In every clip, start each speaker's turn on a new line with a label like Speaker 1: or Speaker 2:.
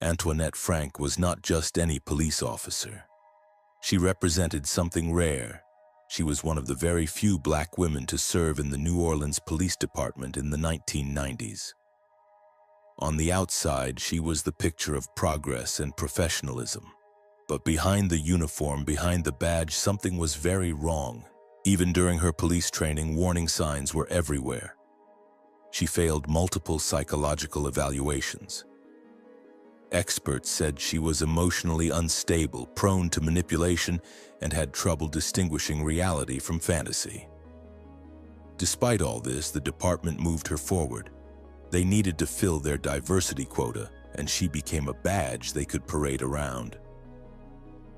Speaker 1: Antoinette Frank was not just any police officer. She represented something rare. She was one of the very few black women to serve in the New Orleans Police Department in the 1990s. On the outside, she was the picture of progress and professionalism. But behind the uniform, behind the badge, something was very wrong. Even during her police training, warning signs were everywhere. She failed multiple psychological evaluations. Experts said she was emotionally unstable, prone to manipulation, and had trouble distinguishing reality from fantasy. Despite all this, the department moved her forward. They needed to fill their diversity quota, and she became a badge they could parade around.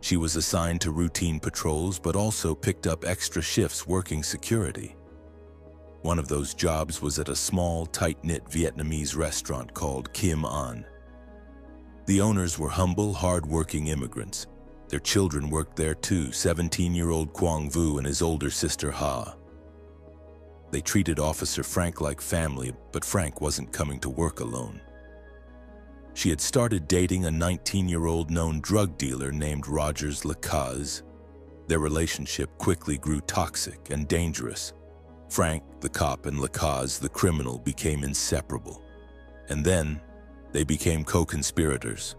Speaker 1: She was assigned to routine patrols, but also picked up extra shifts working security. One of those jobs was at a small, tight-knit Vietnamese restaurant called Kim An. The owners were humble, hard-working immigrants. Their children worked there too, 17-year-old Quang Vu and his older sister Ha. They treated Officer Frank like family, but Frank wasn't coming to work alone. She had started dating a 19-year-old known drug dealer named Rogers Lacaze. Their relationship quickly grew toxic and dangerous. Frank, the cop, and Lacaze, the criminal, became inseparable. And then, they became co-conspirators.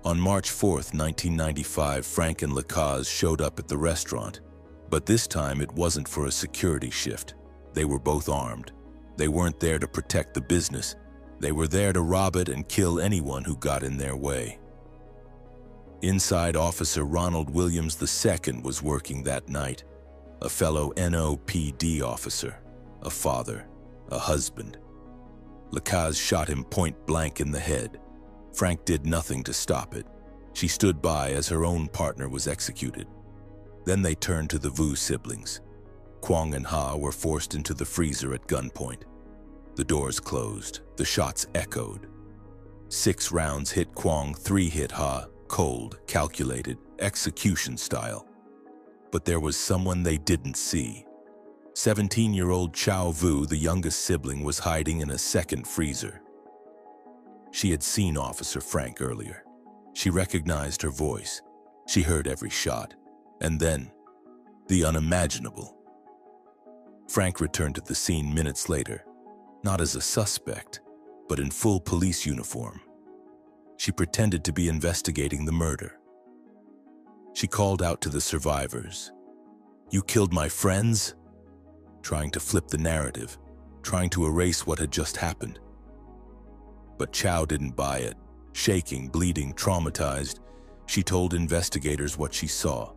Speaker 1: On March 4th, 1995, Frank and Lacaze showed up at the restaurant. But this time, it wasn't for a security shift. They were both armed. They weren't there to protect the business. They were there to rob it and kill anyone who got in their way. Inside, Officer Ronald Williams II was working that night, a fellow NOPD officer, a father, a husband. Lacaze shot him point blank in the head. Frank did nothing to stop it. She stood by as her own partner was executed. Then they turned to the Vu siblings. Quang and Ha were forced into the freezer at gunpoint. The doors closed. The shots echoed. 6 rounds hit Quang, 3 hit Ha, cold, calculated, execution style. But there was someone they didn't see. 17-year-old Chow Vu, the youngest sibling, was hiding in a second freezer. She had seen Officer Frank earlier. She recognized her voice. She heard every shot. And then, the unimaginable. Frank returned to the scene minutes later, not as a suspect, but in full police uniform. She pretended to be investigating the murder. She called out to the survivors, "You killed my friends?" Trying to flip the narrative, trying to erase what had just happened. But Chow didn't buy it. Shaking, bleeding, traumatized, she told investigators what she saw.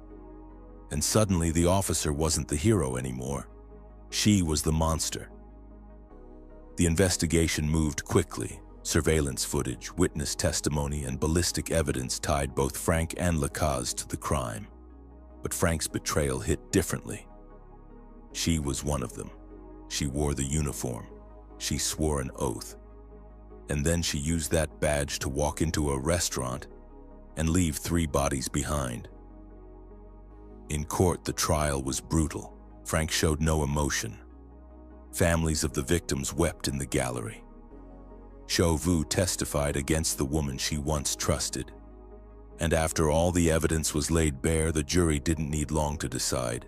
Speaker 1: And suddenly the officer wasn't the hero anymore. She was the monster. The investigation moved quickly. Surveillance footage, witness testimony, and ballistic evidence tied both Frank and Lacaze to the crime. But Frank's betrayal hit differently. She was one of them. She wore the uniform. She swore an oath. And then she used that badge to walk into a restaurant and leave 3 bodies behind. In court, the trial was brutal. Frank showed no emotion. Families of the victims wept in the gallery. Chow Vu testified against the woman she once trusted. And after all the evidence was laid bare, the jury didn't need long to decide.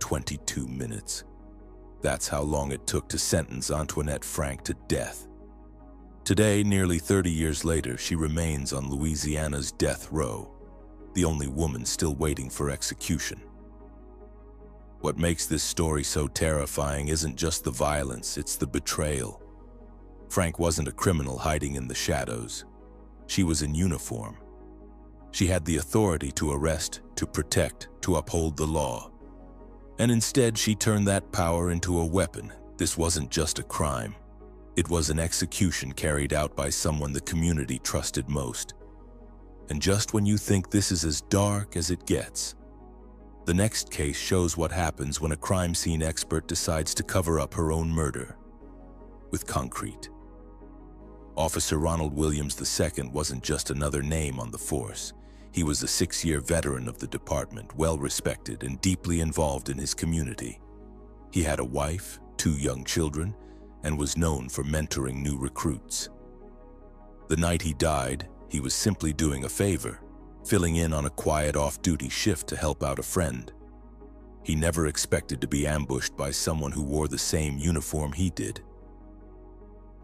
Speaker 1: 22 minutes. That's how long it took to sentence Antoinette Frank to death. Today, nearly 30 years later, she remains on Louisiana's death row, the only woman still waiting for execution. What makes this story so terrifying isn't just the violence, it's the betrayal. Frank wasn't a criminal hiding in the shadows. She was in uniform. She had the authority to arrest, to protect, to uphold the law. And instead, she turned that power into a weapon. This wasn't just a crime. It was an execution carried out by someone the community trusted most. And just when you think this is as dark as it gets, the next case shows what happens when a crime scene expert decides to cover up her own murder with concrete. Officer Ronald Williams II wasn't just another name on the force. He was a 6-year veteran of the department, well-respected and deeply involved in his community. He had a wife, 2 young children, and was known for mentoring new recruits. The night he died, he was simply doing a favor, filling in on a quiet off-duty shift to help out a friend. He never expected to be ambushed by someone who wore the same uniform he did.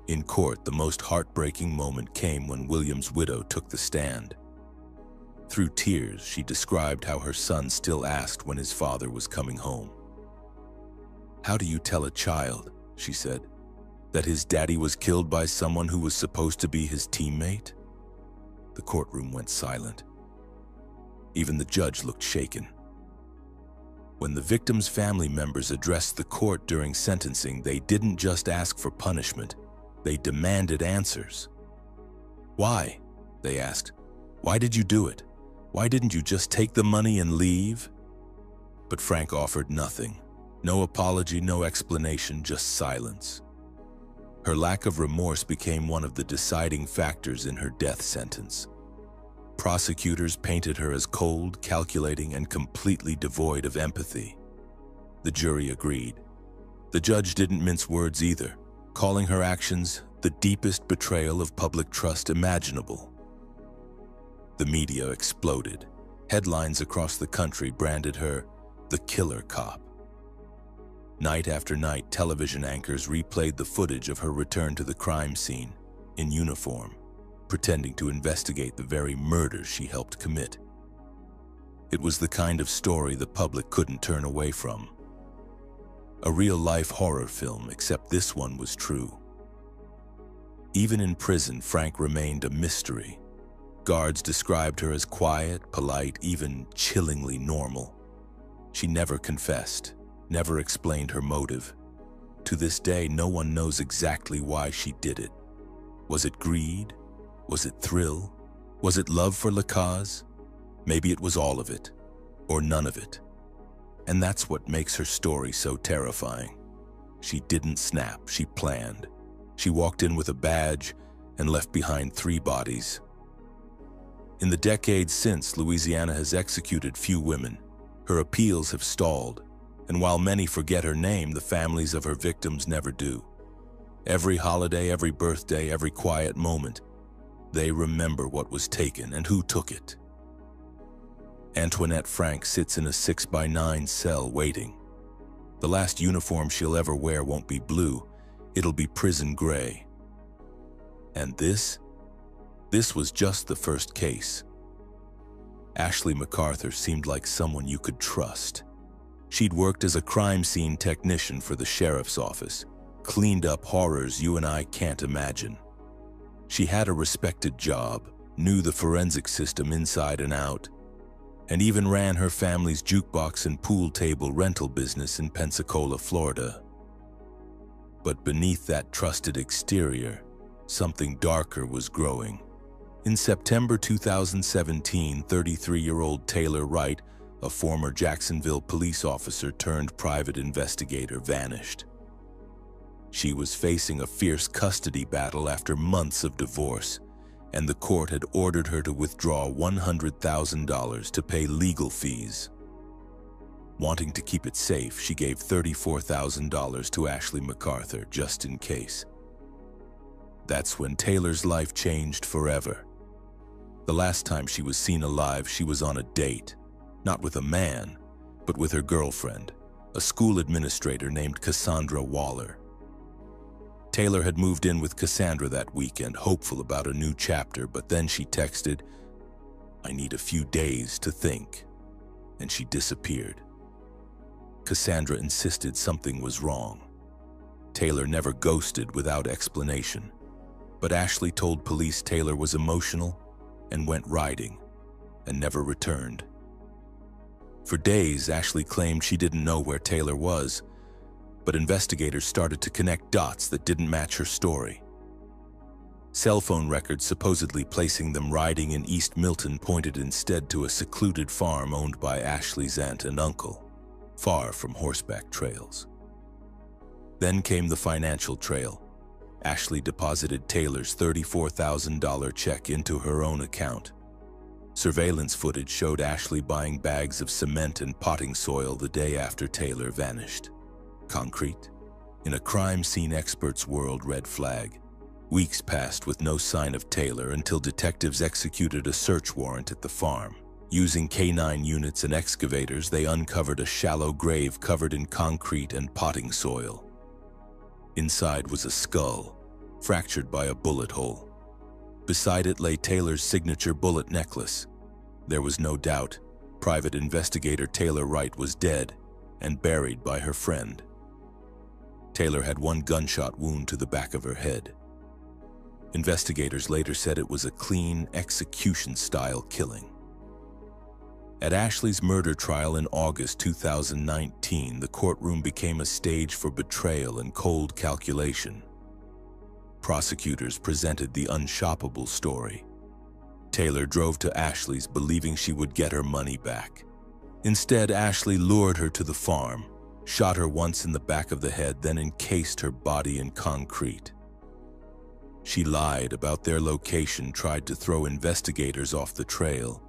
Speaker 1: In court, the most heartbreaking moment came when William's widow took the stand. Through tears, she described how her son still asked when his father was coming home. "How do you tell a child," she said, "that his daddy was killed by someone who was supposed to be his teammate?" The courtroom went silent. Even the judge looked shaken. When the victim's family members addressed the court during sentencing, they didn't just ask for punishment, they demanded answers. "Why?" they asked. "Why did you do it? Why didn't you just take the money and leave?" But Frank offered nothing. No apology, no explanation, just silence. Her lack of remorse became one of the deciding factors in her death sentence. Prosecutors painted her as cold, calculating, and completely devoid of empathy. The jury agreed. The judge didn't mince words either, calling her actions the deepest betrayal of public trust imaginable. The media exploded. Headlines across the country branded her the killer cop. Night after night, television anchors replayed the footage of her return to the crime scene, in uniform, pretending to investigate the very murder she helped commit. It was the kind of story the public couldn't turn away from. A real-life horror film, except this one was true. Even in prison, Frank remained a mystery. Guards described her as quiet, polite, even chillingly normal. She never confessed, never explained her motive. To this day, no one knows exactly why she did it. Was it greed? Was it thrill? Was it love for la cause? Maybe it was all of it, or none of it. And that's what makes her story so terrifying. She didn't snap, she planned. She walked in with a badge and left behind 3 bodies. In the decades since, Louisiana has executed few women. Her appeals have stalled, and while many forget her name, the families of her victims never do. Every holiday, every birthday, every quiet moment, they remember what was taken and who took it. Antoinette Frank sits in a 6x9 cell waiting. The last uniform she'll ever wear won't be blue, it'll be prison gray. And this was just the first case. Ashley MacArthur seemed like someone you could trust. She'd worked as a crime scene technician for the sheriff's office, cleaned up horrors you and I can't imagine. She had a respected job, knew the forensic system inside and out, and even ran her family's jukebox and pool table rental business in Pensacola, Florida. But beneath that trusted exterior, something darker was growing. In September 2017, 33-year-old Taylor Wright, a former Jacksonville police officer turned private investigator, vanished. She was facing a fierce custody battle after months of divorce, and the court had ordered her to withdraw $100,000 to pay legal fees. Wanting to keep it safe, she gave $34,000 to Ashley MacArthur just in case. That's when Taylor's life changed forever. The last time she was seen alive, she was on a date, not with a man, but with her girlfriend, a school administrator named Cassandra Waller. Taylor had moved in with Cassandra that weekend, hopeful about a new chapter, but then she texted, "I need a few days to think," and she disappeared. Cassandra insisted something was wrong. Taylor never ghosted without explanation, but Ashley told police Taylor was emotional and went riding and never returned. For days, Ashley claimed she didn't know where Taylor was, but investigators started to connect dots that didn't match her story. Cell phone records supposedly placing them riding in East Milton pointed instead to a secluded farm owned by Ashley's aunt and uncle, far from horseback trails. Then came the financial trail. Ashley deposited Taylor's $34,000 check into her own account. Surveillance footage showed Ashley buying bags of cement and potting soil the day after Taylor vanished. Concrete? In a crime scene expert's world, red flag. Weeks passed with no sign of Taylor until detectives executed a search warrant at the farm. Using K9 units and excavators, they uncovered a shallow grave covered in concrete and potting soil. Inside was a skull, fractured by a bullet hole. Beside it lay Taylor's signature bullet necklace. There was no doubt. Private investigator Taylor Wright was dead and buried by her friend. Taylor had one gunshot wound to the back of her head. Investigators later said it was a clean, execution-style killing. At Ashley's murder trial in August 2019, the courtroom became a stage for betrayal and cold calculation. Prosecutors presented the unshoppable story. Taylor drove to Ashley's believing she would get her money back. Instead, Ashley lured her to the farm, shot her once in the back of the head, then encased her body in concrete. She lied about their location, tried to throw investigators off the trail,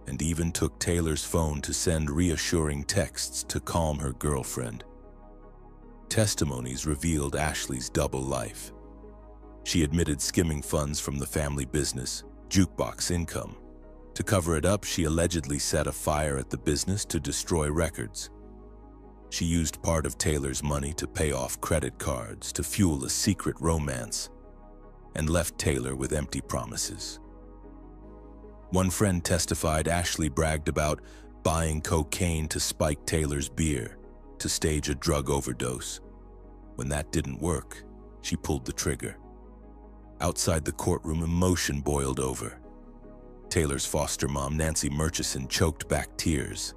Speaker 1: and even took Taylor's phone to send reassuring texts to calm her girlfriend. Testimonies revealed Ashley's double life. She admitted skimming funds from the family business, jukebox income. To cover it up, she allegedly set a fire at the business to destroy records. She used part of Taylor's money to pay off credit cards, to fuel a secret romance, and left Taylor with empty promises. One friend testified Ashley bragged about buying cocaine to spike Taylor's beer, to stage a drug overdose. When that didn't work, she pulled the trigger. Outside the courtroom, emotion boiled over. Taylor's foster mom, Nancy Murchison, choked back tears.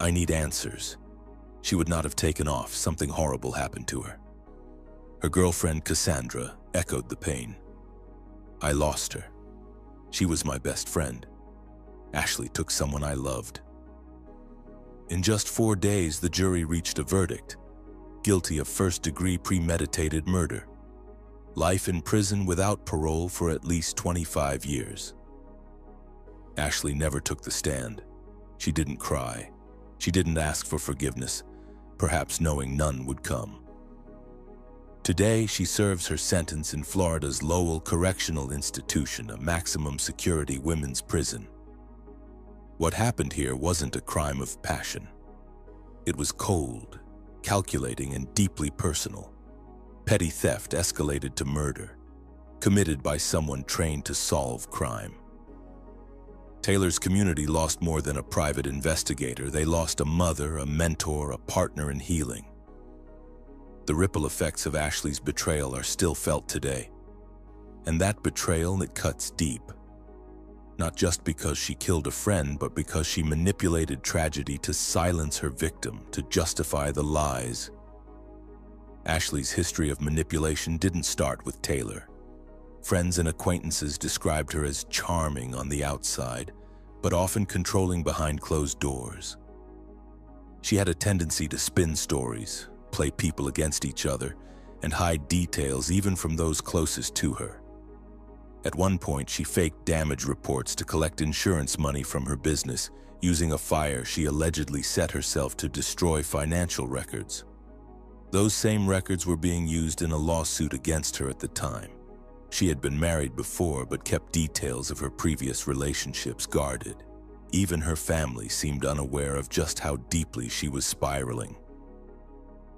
Speaker 1: "I need answers. She would not have taken off. Something horrible happened to her." Her girlfriend, Cassandra, echoed the pain. "I lost her. She was my best friend. Ashley took someone I loved." In just 4 days, the jury reached a verdict: guilty of first-degree premeditated murder. Life in prison without parole for at least 25 years. Ashley never took the stand. She didn't cry. She didn't ask for forgiveness, perhaps knowing none would come. Today, she serves her sentence in Florida's Lowell Correctional Institution, a maximum security women's prison. What happened here wasn't a crime of passion. It was cold, calculating, and deeply personal. Petty theft escalated to murder, committed by someone trained to solve crime. Taylor's community lost more than a private investigator. They lost a mother, a mentor, a partner in healing. The ripple effects of Ashley's betrayal are still felt today. And that betrayal, it cuts deep. Not just because she killed a friend, but because she manipulated tragedy to silence her victim, to justify the lies. Ashley's history of manipulation didn't start with Taylor. Friends and acquaintances described her as charming on the outside, but often controlling behind closed doors. She had a tendency to spin stories, play people against each other, and hide details even from those closest to her. At one point, she faked damage reports to collect insurance money from her business, using a fire she allegedly set herself to destroy financial records. Those same records were being used in a lawsuit against her at the time. She had been married before, but kept details of her previous relationships guarded. Even her family seemed unaware of just how deeply she was spiraling.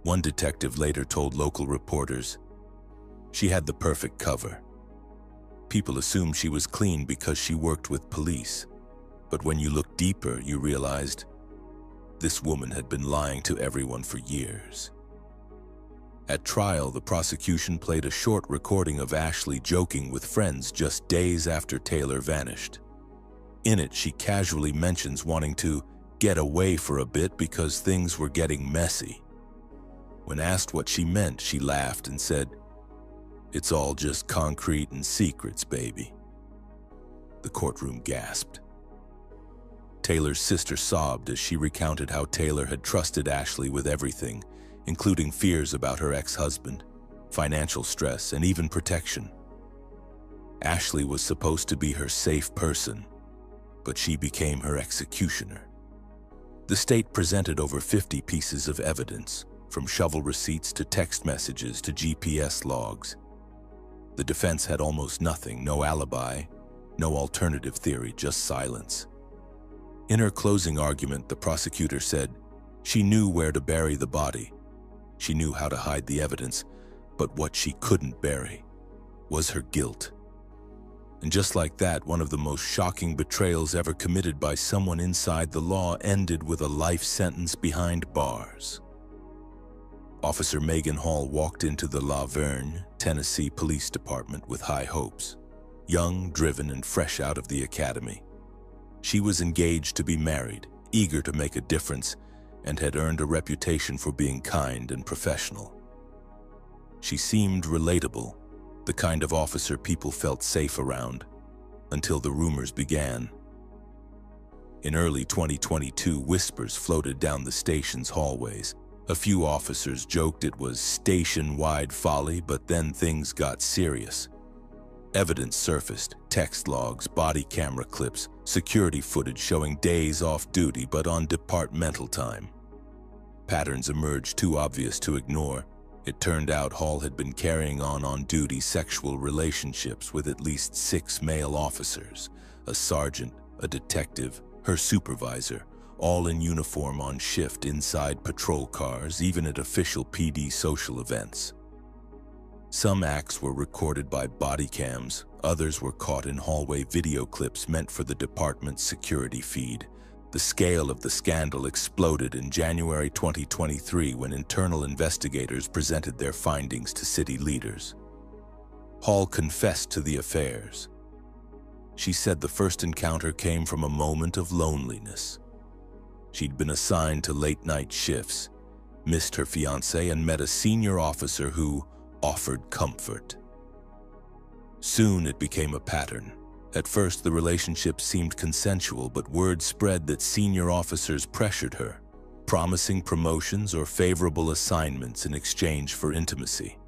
Speaker 1: One detective later told local reporters, "She had the perfect cover. People assumed she was clean because she worked with police. But when you looked deeper, you realized this woman had been lying to everyone for years." At trial, the prosecution played a short recording of Ashley joking with friends just days after Taylor vanished. In it, she casually mentions wanting to get away for a bit because things were getting messy. When asked what she meant, she laughed and said, "It's all just concrete and secrets, baby." The courtroom gasped. Taylor's sister sobbed as she recounted how Taylor had trusted Ashley with everything, including fears about her ex-husband, financial stress, and even protection. Ashley was supposed to be her safe person, but she became her executioner. The state presented over 50 pieces of evidence, from shovel receipts to text messages to GPS logs. The defense had almost nothing, no alibi, no alternative theory, just silence. In her closing argument, the prosecutor said she knew where to bury the body. She knew how to hide the evidence, but what she couldn't bury was her guilt. And just like that, one of the most shocking betrayals ever committed by someone inside the law ended with a life sentence behind bars. Officer Megan Hall walked into the La Vergne, Tennessee Police Department with high hopes. Young, driven, and fresh out of the academy. She was engaged to be married, eager to make a difference, and had earned a reputation for being kind and professional. She seemed relatable, the kind of officer people felt safe around, until the rumors began. In early 2022, whispers floated down the station's hallways. A few officers joked it was station-wide folly, but then things got serious. Evidence surfaced, text logs, body camera clips, security footage showing days off duty but on departmental time. Patterns emerged too obvious to ignore. It turned out Hall had been carrying on duty sexual relationships with at least 6 male officers, a sergeant, a detective, her supervisor, all in uniform on shift inside patrol cars, even at official PD social events. Some acts were recorded by body cams, others were caught in hallway video clips meant for the department's security feed. The scale of the scandal exploded in January 2023 when internal investigators presented their findings to city leaders. Hall confessed to the affairs. She said the first encounter came from a moment of loneliness. She'd been assigned to late-night shifts, missed her fiancé, and met a senior officer who offered comfort. Soon it became a pattern. At first, the relationship seemed consensual, but word spread that senior officers pressured her, promising promotions or favorable assignments in exchange for intimacy.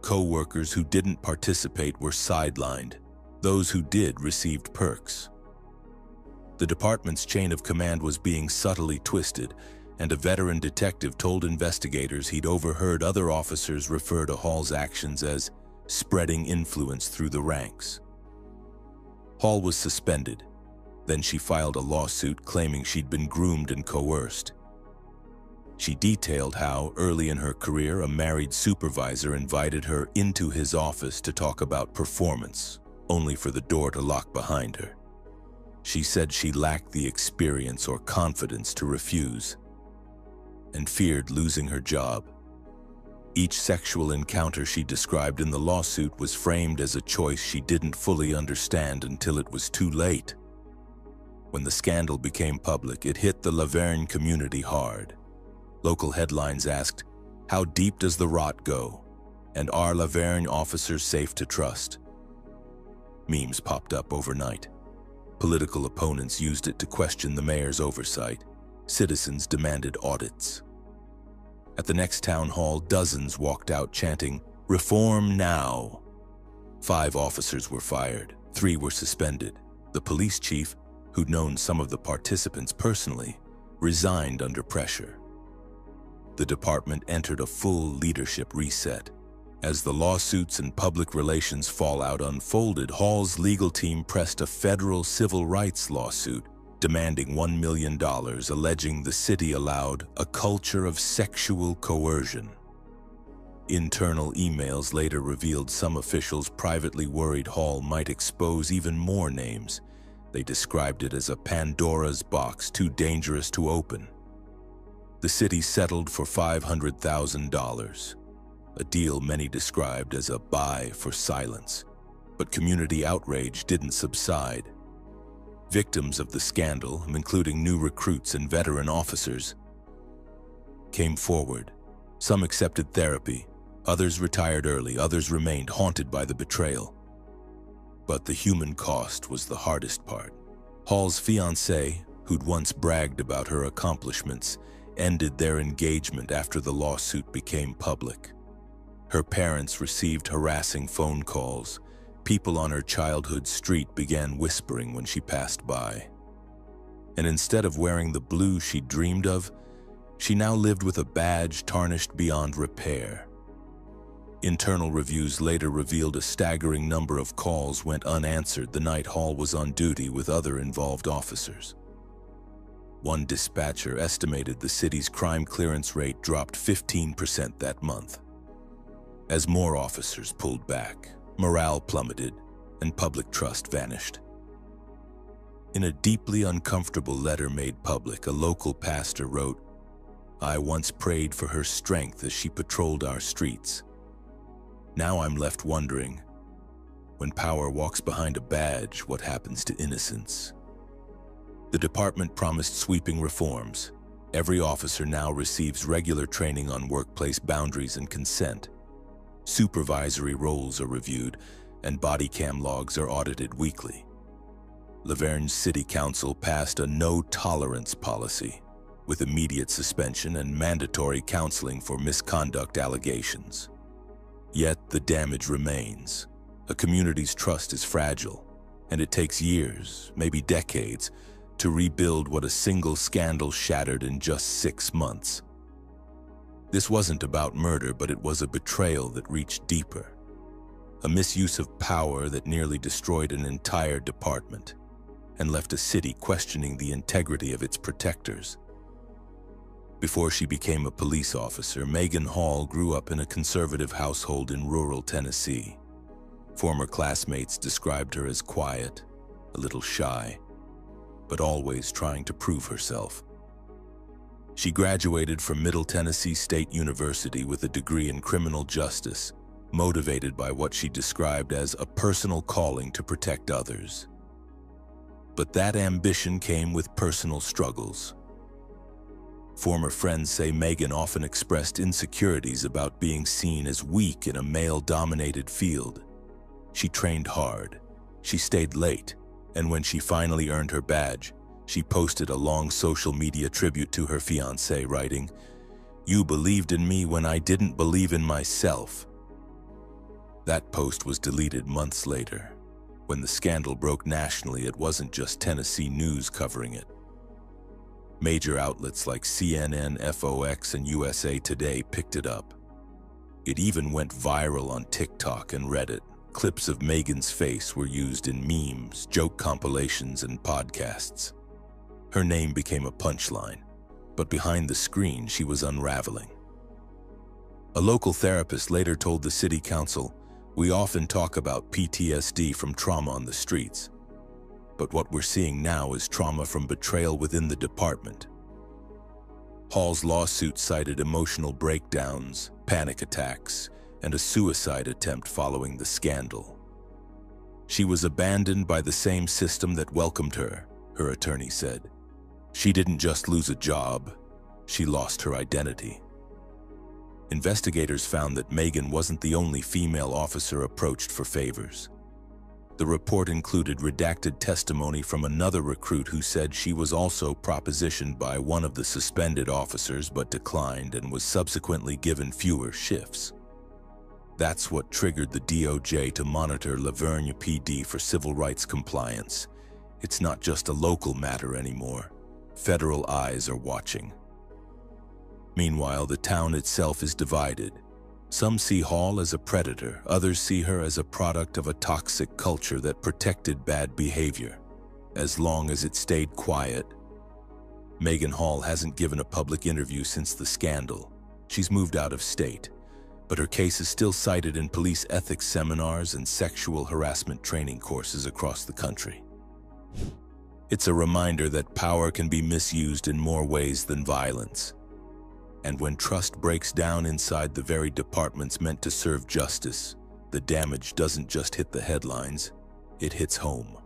Speaker 1: Co-workers who didn't participate were sidelined. Those who did received perks. The department's chain of command was being subtly twisted, and a veteran detective told investigators he'd overheard other officers refer to Hall's actions as spreading influence through the ranks. Hall was suspended. Then she filed a lawsuit claiming she'd been groomed and coerced. She detailed how, early in her career, a married supervisor invited her into his office to talk about performance, only for the door to lock behind her. She said she lacked the experience or confidence to refuse, and feared losing her job. Each sexual encounter she described in the lawsuit was framed as a choice she didn't fully understand until it was too late. When the scandal became public, it hit the La Vergne community hard. Local headlines asked, "How deep does the rot go? And are La Vergne officers safe to trust?" Memes popped up overnight. Political opponents used it to question the mayor's oversight. Citizens demanded audits. At the next town hall, dozens walked out chanting, "Reform now!" 5 officers were fired, 3 were suspended. The police chief, who'd known some of the participants personally, resigned under pressure. The department entered a full leadership reset. As the lawsuits and public relations fallout unfolded, Hall's legal team pressed a federal civil rights lawsuit demanding $1 million, alleging the city allowed a culture of sexual coercion. Internal emails later revealed some officials privately worried Hall might expose even more names. They described it as a Pandora's box too dangerous to open. The city settled for $500,000, a deal many described as a buy for silence. But community outrage didn't subside. Victims of the scandal, including new recruits and veteran officers, came forward. Some accepted therapy, others retired early, others remained haunted by the betrayal. But the human cost was the hardest part. Hall's fiancé, who'd once bragged about her accomplishments, ended their engagement after the lawsuit became public. Her parents received harassing phone calls. People on her childhood street began whispering when she passed by. And instead of wearing the blue she dreamed of, she now lived with a badge tarnished beyond repair. Internal reviews later revealed a staggering number of calls went unanswered the night Hall was on duty with other involved officers. One dispatcher estimated the city's crime clearance rate dropped 15% that month. As more officers pulled back, morale plummeted, and public trust vanished. In a deeply uncomfortable letter made public, a local pastor wrote, "I once prayed for her strength as she patrolled our streets. Now I'm left wondering, when power walks behind a badge, what happens to innocence?" The department promised sweeping reforms. Every officer now receives regular training on workplace boundaries and consent. Supervisory roles are reviewed, and body cam logs are audited weekly. La Vergne's City Council passed a no-tolerance policy, with immediate suspension and mandatory counseling for misconduct allegations. Yet the damage remains. A community's trust is fragile, and it takes years, maybe decades, to rebuild what a single scandal shattered in just 6 months. This wasn't about murder, but it was a betrayal that reached deeper. A misuse of power that nearly destroyed an entire department and left a city questioning the integrity of its protectors. Before she became a police officer, Megan Hall grew up in a conservative household in rural Tennessee. Former classmates described her as quiet, a little shy, but always trying to prove herself. She graduated from Middle Tennessee State University with a degree in criminal justice, motivated by what she described as a personal calling to protect others. But that ambition came with personal struggles. Former friends say Megan often expressed insecurities about being seen as weak in a male-dominated field. She trained hard, she stayed late, and when she finally earned her badge, she posted a long social media tribute to her fiancé, writing, "You believed in me when I didn't believe in myself." That post was deleted months later. When the scandal broke nationally, it wasn't just Tennessee news covering it. Major outlets like CNN, FOX, and USA Today picked it up. It even went viral on TikTok and Reddit. Clips of Megan's face were used in memes, joke compilations, and podcasts. Her name became a punchline, but behind the screen she was unraveling. A local therapist later told the city council, "We often talk about PTSD from trauma on the streets. But what we're seeing now is trauma from betrayal within the department." Hall's lawsuit cited emotional breakdowns, panic attacks, and a suicide attempt following the scandal. She was abandoned by the same system that welcomed her, her attorney said. She didn't just lose a job, she lost her identity. Investigators found that Megan wasn't the only female officer approached for favors. The report included redacted testimony from another recruit who said she was also propositioned by one of the suspended officers but declined and was subsequently given fewer shifts. That's what triggered the DOJ to monitor La Vergne PD for civil rights compliance. It's not just a local matter anymore. Federal eyes are watching. Meanwhile, the town itself is divided. Some see Hall as a predator, others see her as a product of a toxic culture that protected bad behavior, as long as it stayed quiet. Megan Hall hasn't given a public interview since the scandal. She's moved out of state, but her case is still cited in police ethics seminars and sexual harassment training courses across the country. It's a reminder that power can be misused in more ways than violence. And when trust breaks down inside the very departments meant to serve justice, the damage doesn't just hit the headlines, it hits home.